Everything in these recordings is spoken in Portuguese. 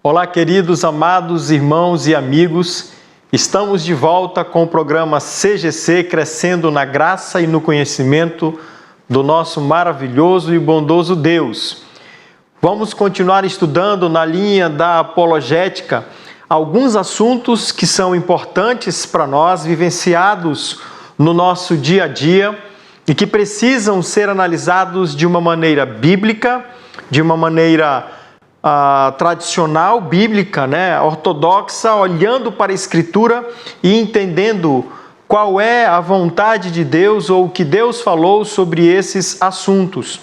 Olá, queridos, amados irmãos e amigos. Estamos de volta com o programa CGC, crescendo na graça e no conhecimento do nosso maravilhoso e bondoso Deus. Vamos continuar estudando na linha da apologética alguns assuntos que são importantes para nós, vivenciados no nosso dia a dia e que precisam ser analisados de uma maneira bíblica, de uma maneira tradicional, bíblica, ortodoxa, olhando para a Escritura e entendendo qual é a vontade de Deus ou o que Deus falou sobre esses assuntos.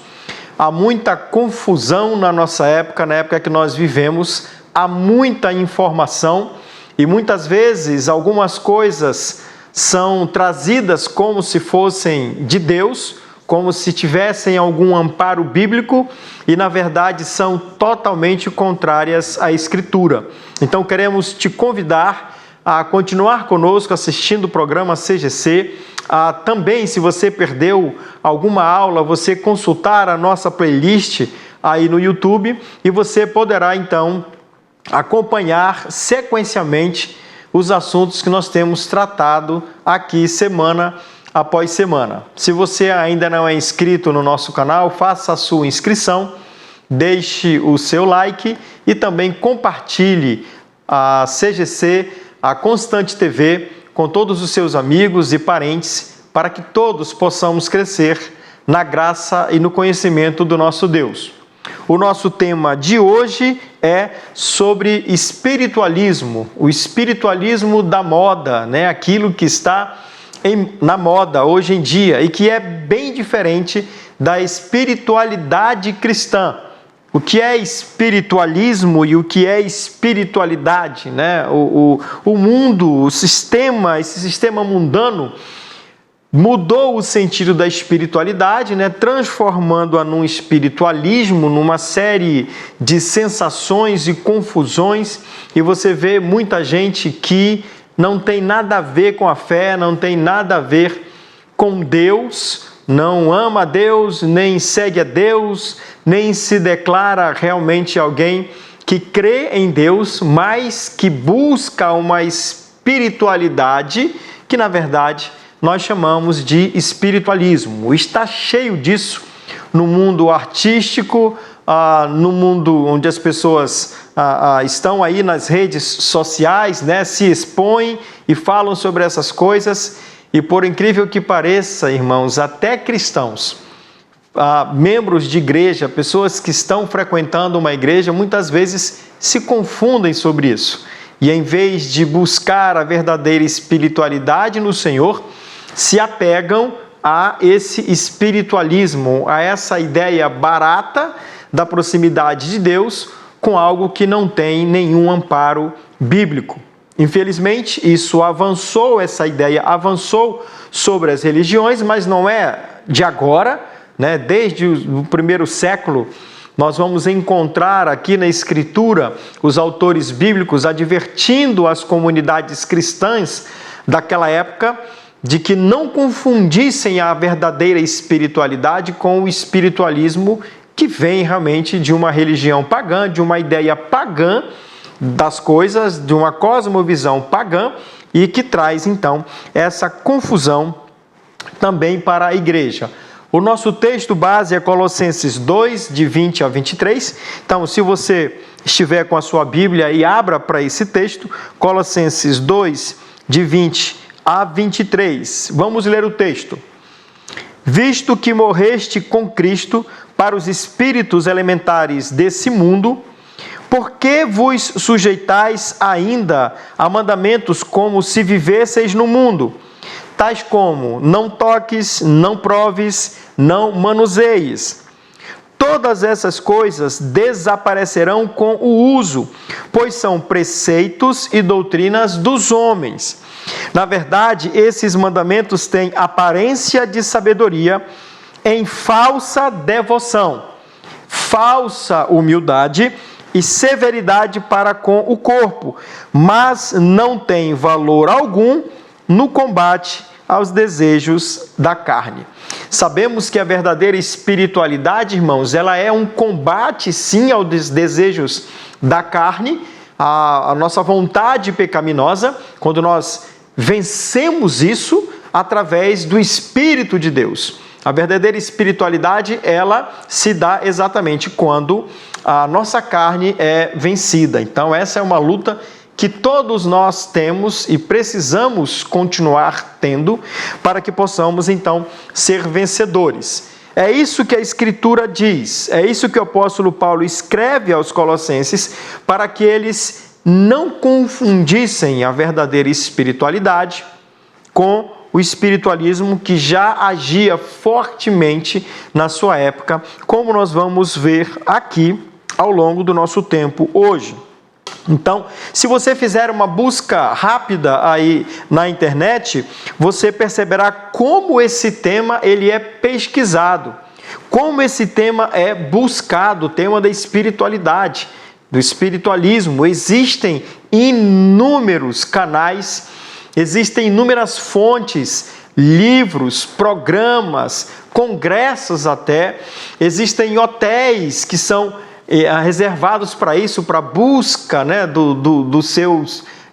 Há muita confusão na nossa época, na época que nós vivemos, há muita informação e muitas vezes algumas coisas são trazidas como se fossem de Deus, como se tivessem algum amparo bíblico e, na verdade, são totalmente contrárias à Escritura. Então, queremos te convidar a continuar conosco assistindo o programa CGC. Também, se você perdeu alguma aula, você consultar a nossa playlist aí no YouTube e você poderá, então, acompanhar sequencialmente os assuntos que nós temos tratado aqui semana após semana. Se você ainda não é inscrito no nosso canal, faça a sua inscrição, deixe o seu like e também compartilhe a CGC, a Constante TV, com todos os seus amigos e parentes, para que todos possamos crescer na graça e no conhecimento do nosso Deus. O nosso tema de hoje é sobre espiritualismo, o espiritualismo da moda, aquilo que está na moda hoje em dia e que é bem diferente da espiritualidade cristã. O que é espiritualismo e o que é espiritualidade, O mundo, esse sistema mundano mudou o sentido da espiritualidade, transformando-a num espiritualismo, numa série de sensações e confusões, e você vê muita gente que não tem nada a ver com a fé, não tem nada a ver com Deus, não ama a Deus, nem segue a Deus, nem se declara realmente alguém que crê em Deus, mas que busca uma espiritualidade que, na verdade, nós chamamos de espiritualismo. Está cheio disso no mundo artístico, no mundo onde as pessoas estão aí nas redes sociais, se expõem e falam sobre essas coisas. E por incrível que pareça, irmãos, até cristãos, membros de igreja, pessoas que estão frequentando uma igreja, muitas vezes se confundem sobre isso. E em vez de buscar a verdadeira espiritualidade no Senhor, se apegam a esse espiritualismo, a essa ideia barata da proximidade de Deus com algo que não tem nenhum amparo bíblico. Infelizmente, isso avançou, essa ideia avançou sobre as religiões, mas não é de agora, Desde o primeiro século, nós vamos encontrar aqui na Escritura os autores bíblicos advertindo as comunidades cristãs daquela época de que não confundissem a verdadeira espiritualidade com o espiritualismo que vem realmente de uma religião pagã, de uma ideia pagã das coisas, de uma cosmovisão pagã e que traz, então, essa confusão também para a igreja. O nosso texto base é Colossenses 2, de 20 a 23. Então, se você estiver com a sua Bíblia e abra para esse texto, Colossenses 2, de 20 a 23. Vamos ler o texto. Visto que morreste com Cristo para os espíritos elementares desse mundo, por que vos sujeitais ainda a mandamentos como se vivesseis no mundo? Tais como, não toques, não proves, não manuseies. Todas essas coisas desaparecerão com o uso, pois são preceitos e doutrinas dos homens. Na verdade, esses mandamentos têm aparência de sabedoria em falsa devoção, falsa humildade e severidade para com o corpo, mas não tem valor algum no combate aos desejos da carne. Sabemos que a verdadeira espiritualidade, irmãos, ela é um combate, sim, aos desejos da carne, a nossa vontade pecaminosa, quando nós vencemos isso através do Espírito de Deus. A verdadeira espiritualidade, ela se dá exatamente quando a nossa carne é vencida. Então, essa é uma luta que todos nós temos e precisamos continuar tendo para que possamos, então, ser vencedores. É isso que a Escritura diz, é isso que o apóstolo Paulo escreve aos Colossenses para que eles não confundissem a verdadeira espiritualidade com o espiritualismo que já agia fortemente na sua época, como nós vamos ver aqui ao longo do nosso tempo hoje. Então, se você fizer uma busca rápida aí na internet, você perceberá como esse tema ele é pesquisado, como esse tema é buscado, o tema da espiritualidade, do espiritualismo. Existem inúmeros canais, existem inúmeras fontes, livros, programas, congressos até, existem hotéis que são reservados para isso, para a busca, né, do seu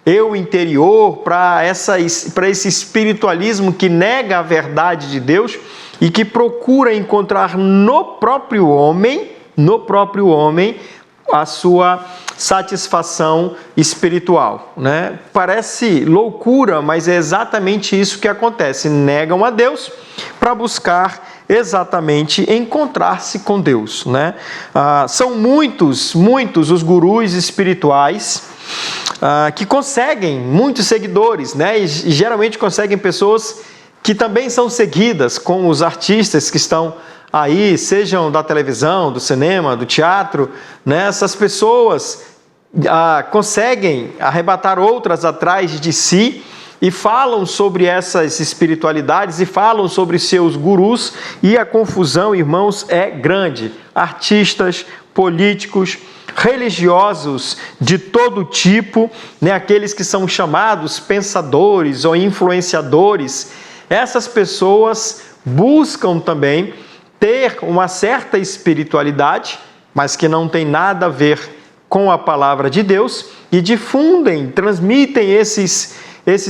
eu interior, para esse espiritualismo que nega a verdade de Deus e que procura encontrar no próprio homem, a sua satisfação espiritual, né? Parece loucura, mas é exatamente isso que acontece. Negam a Deus para buscar exatamente encontrar-se com Deus, né? São muitos os gurus espirituais que conseguem muitos seguidores, né? E geralmente conseguem pessoas que também são seguidas, como os artistas que estão aí, sejam da televisão, do cinema, do teatro, né? Essas pessoas conseguem arrebatar outras atrás de si e falam sobre essas espiritualidades e falam sobre seus gurus, e a confusão, irmãos, é grande. Artistas, políticos, religiosos de todo tipo, né? Aqueles que são chamados pensadores ou influenciadores, essas pessoas buscam também ter uma certa espiritualidade, mas que não tem nada a ver com a palavra de Deus, e difundem, transmitem esses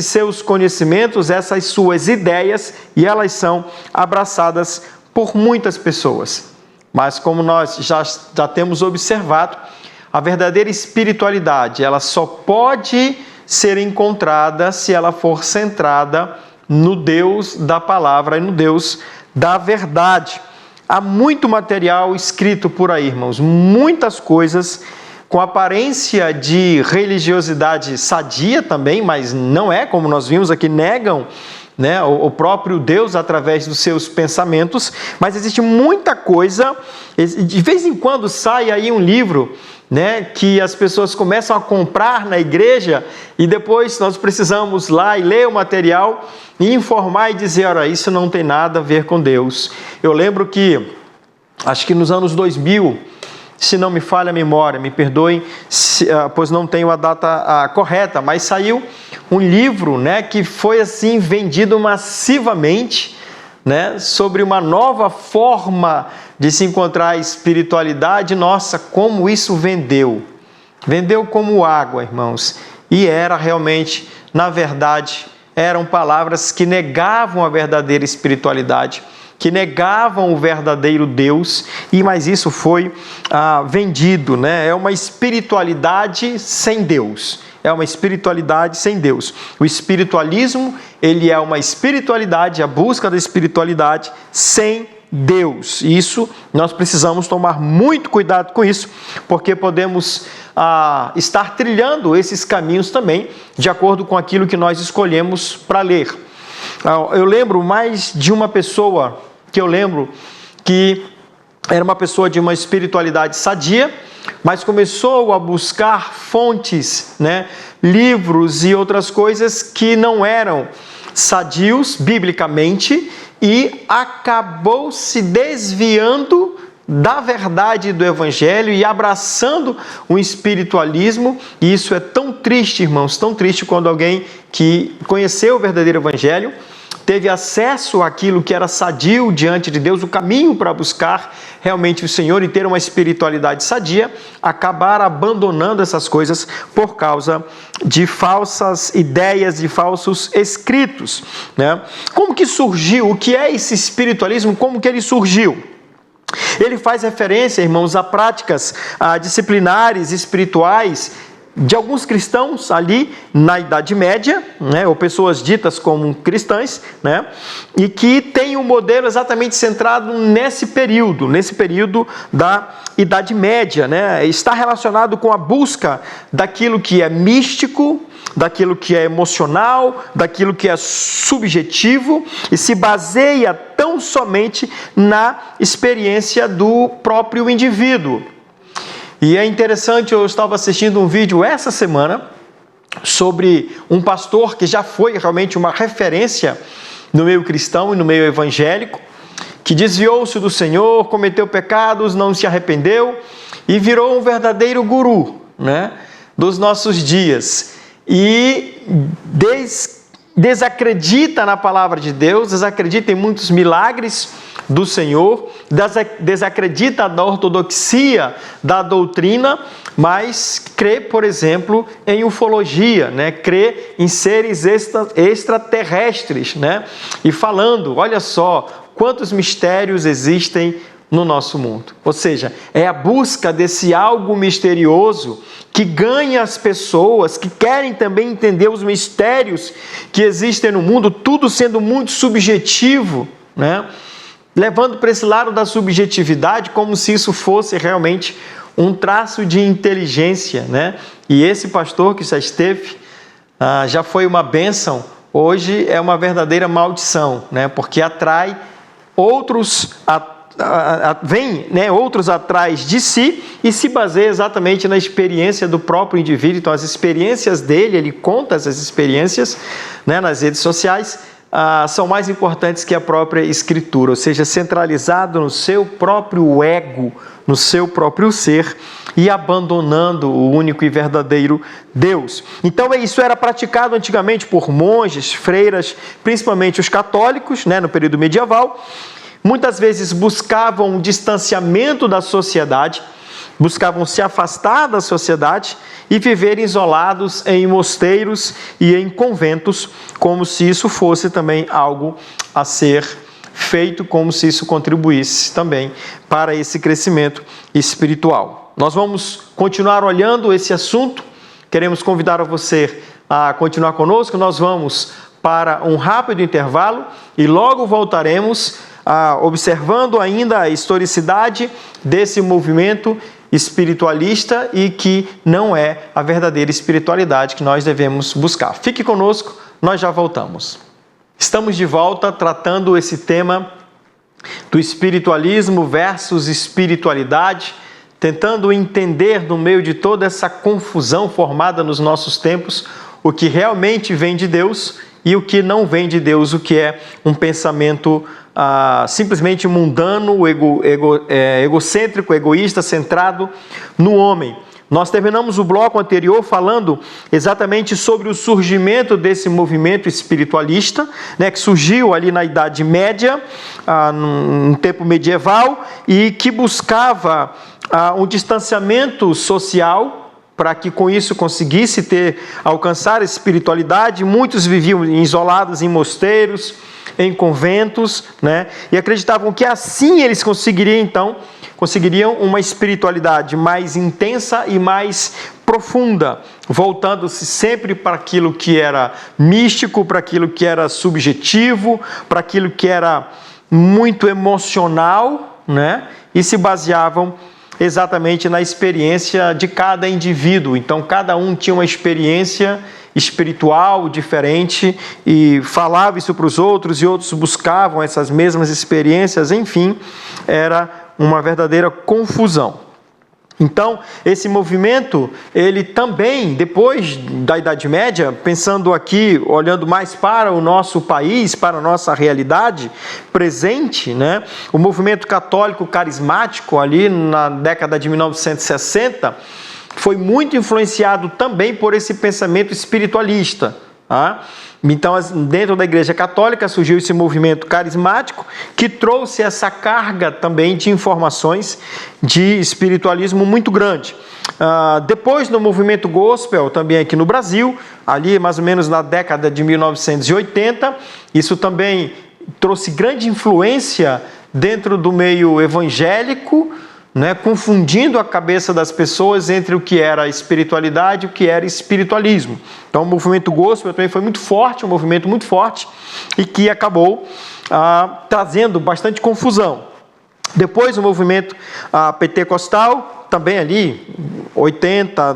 seus conhecimentos, essas suas ideias, e elas são abraçadas por muitas pessoas. Mas como nós já temos observado, a verdadeira espiritualidade, ela só pode ser encontrada se ela for centrada no Deus da palavra e no Deus da verdade. Há muito material escrito por aí, irmãos, muitas coisas com aparência de religiosidade sadia também, mas não é, como nós vimos aqui, negam, né, o próprio Deus através dos seus pensamentos, mas existe muita coisa. De vez em quando sai aí um livro, né, que as pessoas começam a comprar na igreja e depois nós precisamos lá e ler o material e informar e dizer, olha, isso não tem nada a ver com Deus. Eu lembro que, acho que nos anos 2000, se não me falha a memória, me perdoem, pois não tenho a data correta, mas saiu um livro, né, que foi assim vendido massivamente, né, sobre uma nova forma de se encontrar a espiritualidade. Nossa, como isso vendeu! Vendeu como água, irmãos. E era realmente, na verdade, eram palavras que negavam a verdadeira espiritualidade, que negavam o verdadeiro Deus, mas isso foi vendido, né? É uma espiritualidade sem Deus. É uma espiritualidade sem Deus. O espiritualismo, ele é uma espiritualidade, a busca da espiritualidade sem Deus. E isso, nós precisamos tomar muito cuidado com isso, porque podemos estar trilhando esses caminhos também, de acordo com aquilo que nós escolhemos para ler. Eu lembro mais de uma pessoa que eu lembro que era uma pessoa de uma espiritualidade sadia, mas começou a buscar fontes, né, livros e outras coisas que não eram sadios biblicamente e acabou se desviando da verdade do Evangelho e abraçando um espiritualismo. E isso é tão triste, irmãos, tão triste quando alguém que conheceu o verdadeiro Evangelho teve acesso àquilo que era sadio diante de Deus, o caminho para buscar realmente o Senhor e ter uma espiritualidade sadia, acabaram abandonando essas coisas por causa de falsas ideias, de falsos escritos, né? Como que surgiu? O que é esse espiritualismo? Como que ele surgiu? Ele faz referência, irmãos, a práticas disciplinares, espirituais, de alguns cristãos ali na Idade Média, né, ou pessoas ditas como cristãs, né, e que tem um modelo exatamente centrado nesse período da Idade Média, né, está relacionado com a busca daquilo que é místico, daquilo que é emocional, daquilo que é subjetivo, e se baseia tão somente na experiência do próprio indivíduo. E é interessante, eu estava assistindo um vídeo essa semana sobre um pastor que já foi realmente uma referência no meio cristão e no meio evangélico, que desviou-se do Senhor, cometeu pecados, não se arrependeu e virou um verdadeiro guru, né, dos nossos dias. E desacredita na palavra de Deus, desacredita em muitos milagres do Senhor, desacredita da ortodoxia da doutrina, mas crê, por exemplo, em ufologia, né? Crê em seres extraterrestres, né? E falando, olha só, quantos mistérios existem no nosso mundo. Ou seja, é a busca desse algo misterioso que ganha as pessoas que querem também entender os mistérios que existem no mundo, tudo sendo muito subjetivo, né? Levando para esse lado da subjetividade como se isso fosse realmente um traço de inteligência, né? E esse pastor que já esteve, já foi uma bênção, hoje é uma verdadeira maldição, né? Porque atrai outros, vem, né, outros atrás de si e se baseia exatamente na experiência do próprio indivíduo. Então, as experiências dele, ele conta essas experiências, né, nas redes sociais, são mais importantes que a própria Escritura, ou seja, centralizado no seu próprio ego, no seu próprio ser e abandonando o único e verdadeiro Deus. Então, isso era praticado antigamente por monges, freiras, principalmente os católicos, né, no período medieval. Muitas vezes buscavam um distanciamento da sociedade, buscavam se afastar da sociedade e viver isolados em mosteiros e em conventos, como se isso fosse também algo a ser feito, como se isso contribuísse também para esse crescimento espiritual. Nós vamos continuar olhando esse assunto, queremos convidar você a continuar conosco, nós vamos para um rápido intervalo e logo voltaremos observando ainda a historicidade desse movimento espiritualista e que não é a verdadeira espiritualidade que nós devemos buscar. Fique conosco, nós já voltamos. Estamos de volta tratando esse tema do espiritualismo versus espiritualidade, tentando entender no meio de toda essa confusão formada nos nossos tempos o que realmente vem de Deus e o que não vem de Deus, o que é um pensamento simplesmente mundano, egocêntrico, egoísta, centrado no homem. Nós terminamos o bloco anterior falando exatamente sobre o surgimento desse movimento espiritualista, né, que surgiu ali na Idade Média, no tempo medieval, e que buscava um distanciamento social para que com isso conseguisse alcançar a espiritualidade. Muitos viviam isolados em mosteiros, em conventos, né? E acreditavam que assim eles conseguiriam uma espiritualidade mais intensa e mais profunda, voltando-se sempre para aquilo que era místico, para aquilo que era subjetivo, para aquilo que era muito emocional, né? E se baseavam exatamente na experiência de cada indivíduo. Então, cada um tinha uma experiência espiritual diferente e falava isso para os outros e outros buscavam essas mesmas experiências. Enfim, era uma verdadeira confusão. Então, esse movimento, ele também, depois da Idade Média, pensando aqui, olhando mais para o nosso país, para a nossa realidade presente, né? O movimento católico carismático, ali na década de 1960, foi muito influenciado também por esse pensamento espiritualista. Então, dentro da Igreja Católica surgiu esse movimento carismático que trouxe essa carga também de informações de espiritualismo muito grande. Depois, no movimento gospel, também aqui no Brasil, ali mais ou menos na década de 1980, isso também trouxe grande influência dentro do meio evangélico, né, confundindo a cabeça das pessoas entre o que era espiritualidade e o que era espiritualismo. Então o movimento gospel também foi muito forte, um movimento muito forte, e que acabou trazendo bastante confusão. Depois o movimento pentecostal, também ali,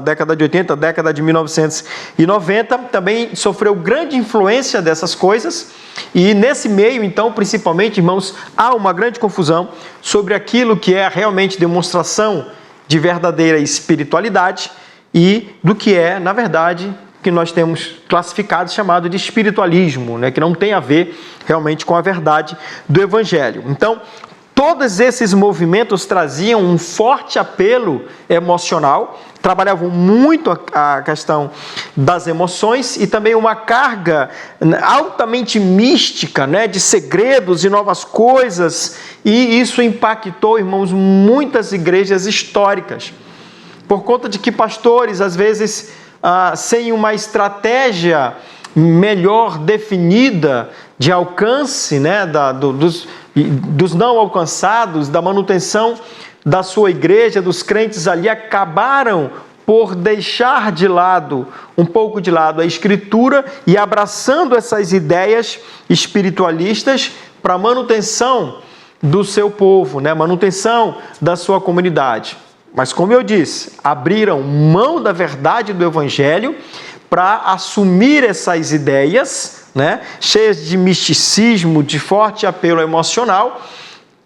década de 80, década de 1990, também sofreu grande influência dessas coisas, e nesse meio, então, principalmente, irmãos, há uma grande confusão sobre aquilo que é realmente demonstração de verdadeira espiritualidade e do que é, na verdade, que nós temos classificado, chamado de espiritualismo, né, que não tem a ver realmente com a verdade do Evangelho. Então, todos esses movimentos traziam um forte apelo emocional, trabalhavam muito a questão das emoções e também uma carga altamente mística, né, de segredos e novas coisas, e isso impactou, irmãos, muitas igrejas históricas, por conta de que pastores, às vezes, sem uma estratégia melhor definida de alcance, né, dos não alcançados, da manutenção da sua igreja, dos crentes ali, acabaram por deixar de lado, um pouco de lado, a Escritura e abraçando essas ideias espiritualistas para a manutenção do seu povo, né? Manutenção da sua comunidade. Mas, como eu disse, abriram mão da verdade do Evangelho para assumir essas ideias, né, cheias de misticismo, de forte apelo emocional,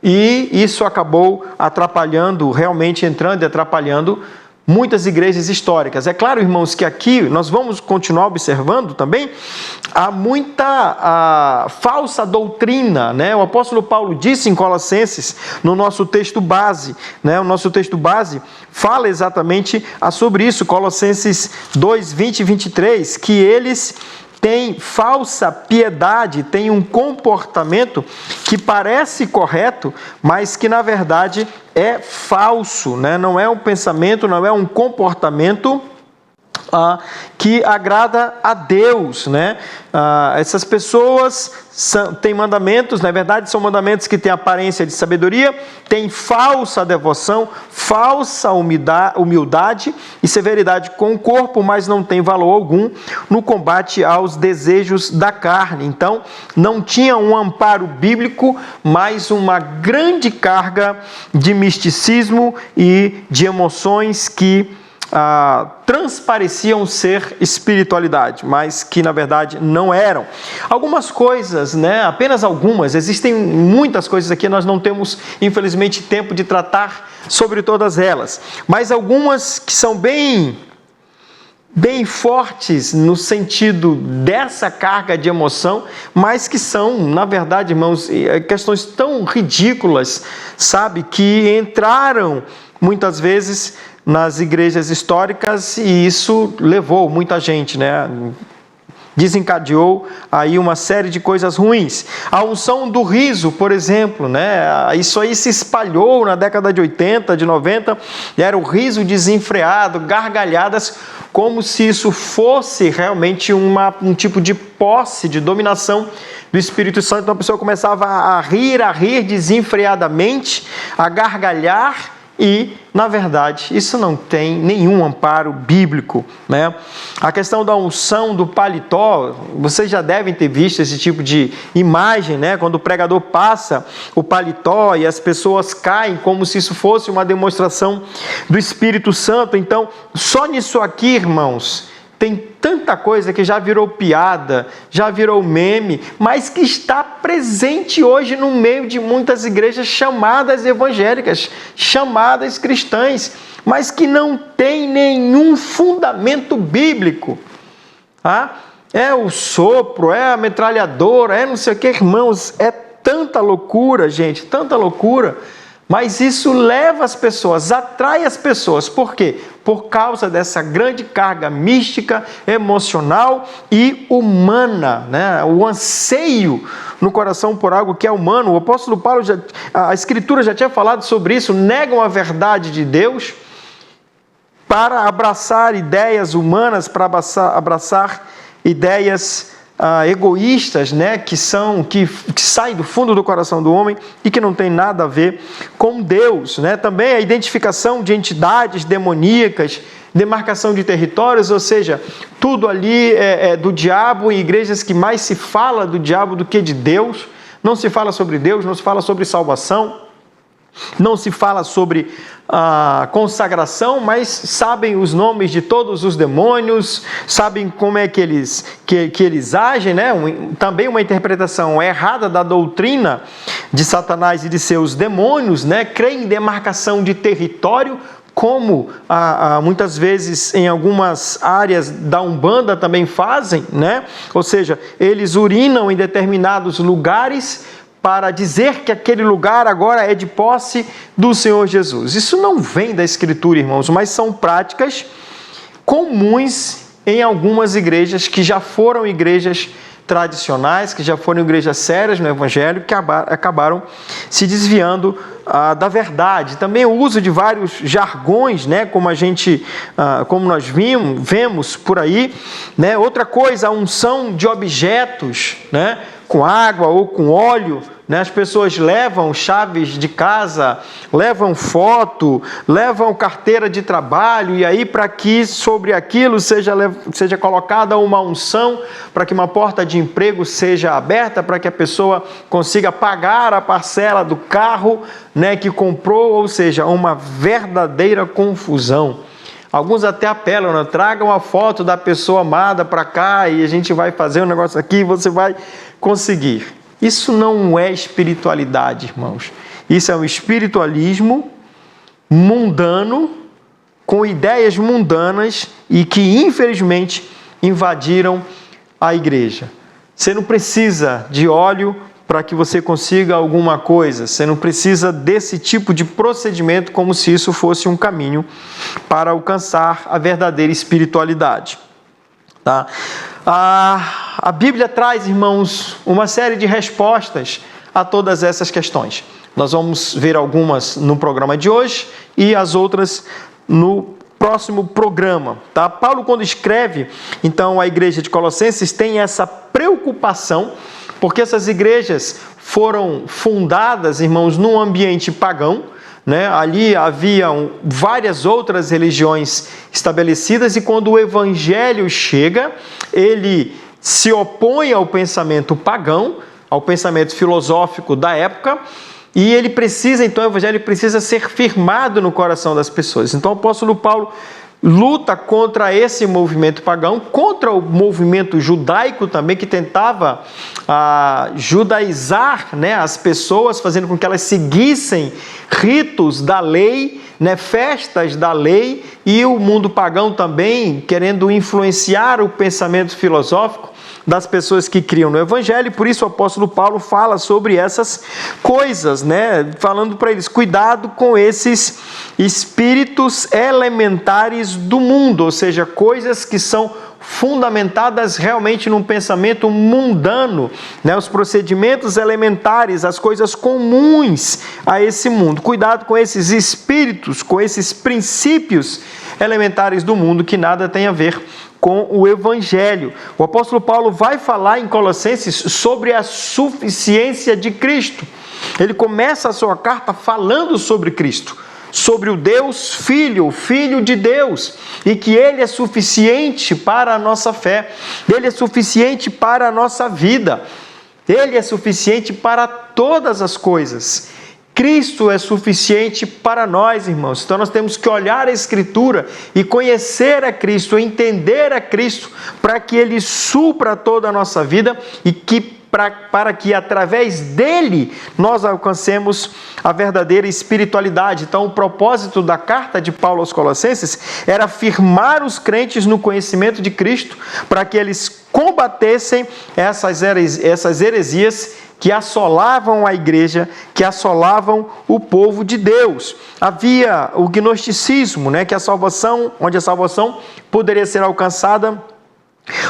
e isso acabou atrapalhando, realmente entrando e atrapalhando muitas igrejas históricas. É claro, irmãos, que aqui nós vamos continuar observando também, há muita falsa doutrina, né? O apóstolo Paulo disse em Colossenses, no nosso texto base, né? O nosso texto base fala exatamente sobre isso, Colossenses 2, 20 e 23, que eles têm falsa piedade, têm um comportamento que parece correto, mas que na verdade é falso, né? Não é um pensamento, não é um comportamento que agrada a Deus, né? Essas pessoas têm mandamentos, na verdade são mandamentos que têm aparência de sabedoria, têm falsa devoção, falsa humildade e severidade com o corpo, mas não tem valor algum no combate aos desejos da carne. Então, não tinha um amparo bíblico, mas uma grande carga de misticismo e de emoções que transpareciam ser espiritualidade, mas que na verdade não eram. Algumas coisas, né, apenas algumas, existem muitas coisas aqui, nós não temos infelizmente tempo de tratar sobre todas elas, mas algumas que são bem fortes no sentido dessa carga de emoção, mas que são, na verdade, irmãos, questões tão ridículas, sabe, que entraram muitas vezes nas igrejas históricas e isso levou muita gente, né? Desencadeou aí uma série de coisas ruins. A unção do riso, por exemplo, né? Isso aí se espalhou na década de 80, de 90, era o riso desenfreado, gargalhadas, como se isso fosse realmente um tipo de posse, de dominação do Espírito Santo. Então a pessoa começava a rir desenfreadamente, a gargalhar, e, na verdade, isso não tem nenhum amparo bíblico, né? A questão da unção do paletó, vocês já devem ter visto esse tipo de imagem, né? Quando o pregador passa o paletó e as pessoas caem como se isso fosse uma demonstração do Espírito Santo. Então, só nisso aqui, irmãos, tem tanta coisa que já virou piada, já virou meme, mas que está presente hoje no meio de muitas igrejas chamadas evangélicas, chamadas cristãs, mas que não tem nenhum fundamento bíblico. É o sopro, é a metralhadora, é não sei o que, irmãos, é tanta loucura, gente, tanta loucura, Mas isso leva as pessoas, atrai as pessoas. Por quê? Por causa dessa grande carga mística, emocional e humana, né? O anseio no coração por algo que é humano. O apóstolo Paulo, a Escritura já tinha falado sobre isso, negam a verdade de Deus para abraçar ideias humanas, para abraçar ideias egoístas, né, que saem do fundo do coração do homem e que não tem nada a ver com Deus, né? Também a identificação de entidades demoníacas, demarcação de territórios, ou seja, tudo ali é do diabo, em igrejas que mais se fala do diabo do que de Deus. Não se fala sobre Deus, não se fala sobre salvação, não se fala sobre consagração, mas sabem os nomes de todos os demônios, sabem como é que eles agem, né? Também uma interpretação errada da doutrina de Satanás e de seus demônios, né? Creem em demarcação de território, como muitas vezes em algumas áreas da Umbanda também fazem, né? Ou seja, eles urinam em determinados lugares para dizer que aquele lugar agora é de posse do Senhor Jesus. Isso não vem da Escritura, irmãos, mas são práticas comuns em algumas igrejas que já foram igrejas tradicionais, que já foram igrejas sérias no Evangelho, que acabaram se desviando da verdade. Também o uso de vários jargões, né, como nós vemos por aí, né? Outra coisa, a unção de objetos, né, com água ou com óleo, né? As pessoas levam chaves de casa, levam foto, levam carteira de trabalho, e aí para que sobre aquilo seja colocada uma unção, para que uma porta de emprego seja aberta, para que a pessoa consiga pagar a parcela do carro, né, que comprou, ou seja, uma verdadeira confusão. Alguns até apelam, né? Tragam a foto da pessoa amada para cá e a gente vai fazer um negócio aqui e você vai conseguir. Isso não é espiritualidade, irmãos. Isso é um espiritualismo mundano, com ideias mundanas e que, infelizmente, invadiram a igreja. Você não precisa de óleo para que você consiga alguma coisa. Você não precisa desse tipo de procedimento como se isso fosse um caminho para alcançar a verdadeira espiritualidade. Tá? A Bíblia traz, irmãos, uma série de respostas a todas essas questões. Nós vamos ver algumas no programa de hoje e as outras no próximo programa. Tá? Paulo, quando escreve, então, a igreja de Colossenses, tem essa preocupação, porque essas igrejas foram fundadas, irmãos, num ambiente pagão, né? Ali haviam várias outras religiões estabelecidas e quando o evangelho chega, ele se opõe ao pensamento pagão, ao pensamento filosófico da época, e ele precisa, então, o evangelho precisa ser firmado no coração das pessoas. Então o apóstolo Paulo luta contra esse movimento pagão, contra o movimento judaico também, que tentava judaizar, né, as pessoas, fazendo com que elas seguissem ritos da lei, né, festas da lei, e o mundo pagão também querendo influenciar o pensamento filosófico das pessoas que criam no Evangelho. Por isso o apóstolo Paulo fala sobre essas coisas, né? Falando para eles, cuidado com esses espíritos elementares do mundo, ou seja, coisas que são fundamentadas realmente num pensamento mundano, né? Os procedimentos elementares, as coisas comuns a esse mundo. Cuidado com esses espíritos, com esses princípios elementares do mundo que nada tem a ver com o Evangelho. O apóstolo Paulo vai falar em Colossenses sobre a suficiência de Cristo. Ele começa a sua carta falando sobre Cristo, sobre o Deus Filho, o Filho de Deus, e que Ele é suficiente para a nossa fé, Ele é suficiente para a nossa vida, Ele é suficiente para todas as coisas. Cristo é suficiente para nós, irmãos. Então nós temos que olhar a Escritura e conhecer a Cristo, entender a Cristo, para que Ele supra toda a nossa vida e para que através dele nós alcancemos a verdadeira espiritualidade. Então o propósito da carta de Paulo aos Colossenses era firmar os crentes no conhecimento de Cristo, para que eles combatessem essas heresias que assolavam a igreja, que assolavam o povo de Deus. Havia o gnosticismo, né, que a salvação, onde a salvação poderia ser alcançada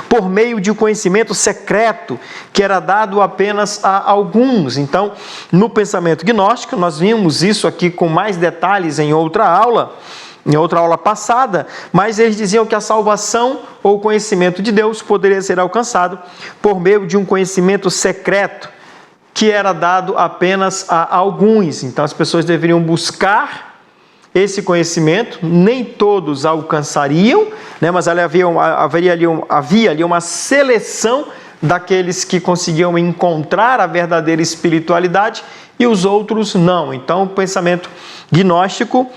por meio de um conhecimento secreto que era dado apenas a alguns. Então, no pensamento gnóstico, nós vimos isso aqui com mais detalhes em outra aula passada, mas eles diziam que a salvação ou o conhecimento de Deus poderia ser alcançado por meio de um conhecimento secreto que era dado apenas a alguns. Então, as pessoas deveriam buscar esse conhecimento, nem todos alcançariam, né? Mas havia ali uma seleção daqueles que conseguiam encontrar a verdadeira espiritualidade e os outros não. Então, o pensamento gnóstico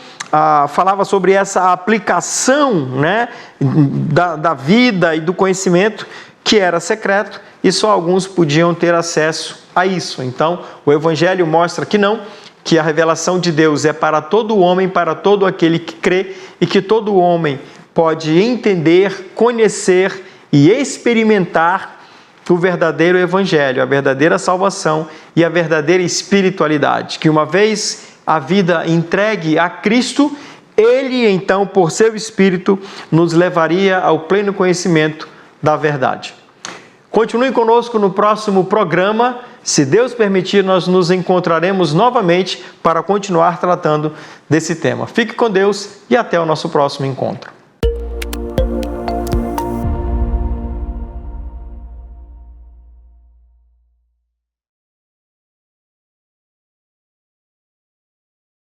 falava sobre essa aplicação, né, da vida e do conhecimento que era secreto e só alguns podiam ter acesso a isso. Então, o Evangelho mostra que não, que a revelação de Deus é para todo homem, para todo aquele que crê, e que todo homem pode entender, conhecer e experimentar o verdadeiro Evangelho, a verdadeira salvação e a verdadeira espiritualidade, que uma vez a vida entregue a Cristo, Ele então, por seu Espírito, nos levaria ao pleno conhecimento da verdade. Continue conosco no próximo programa. Se Deus permitir, nós nos encontraremos novamente para continuar tratando desse tema. Fique com Deus e até o nosso próximo encontro.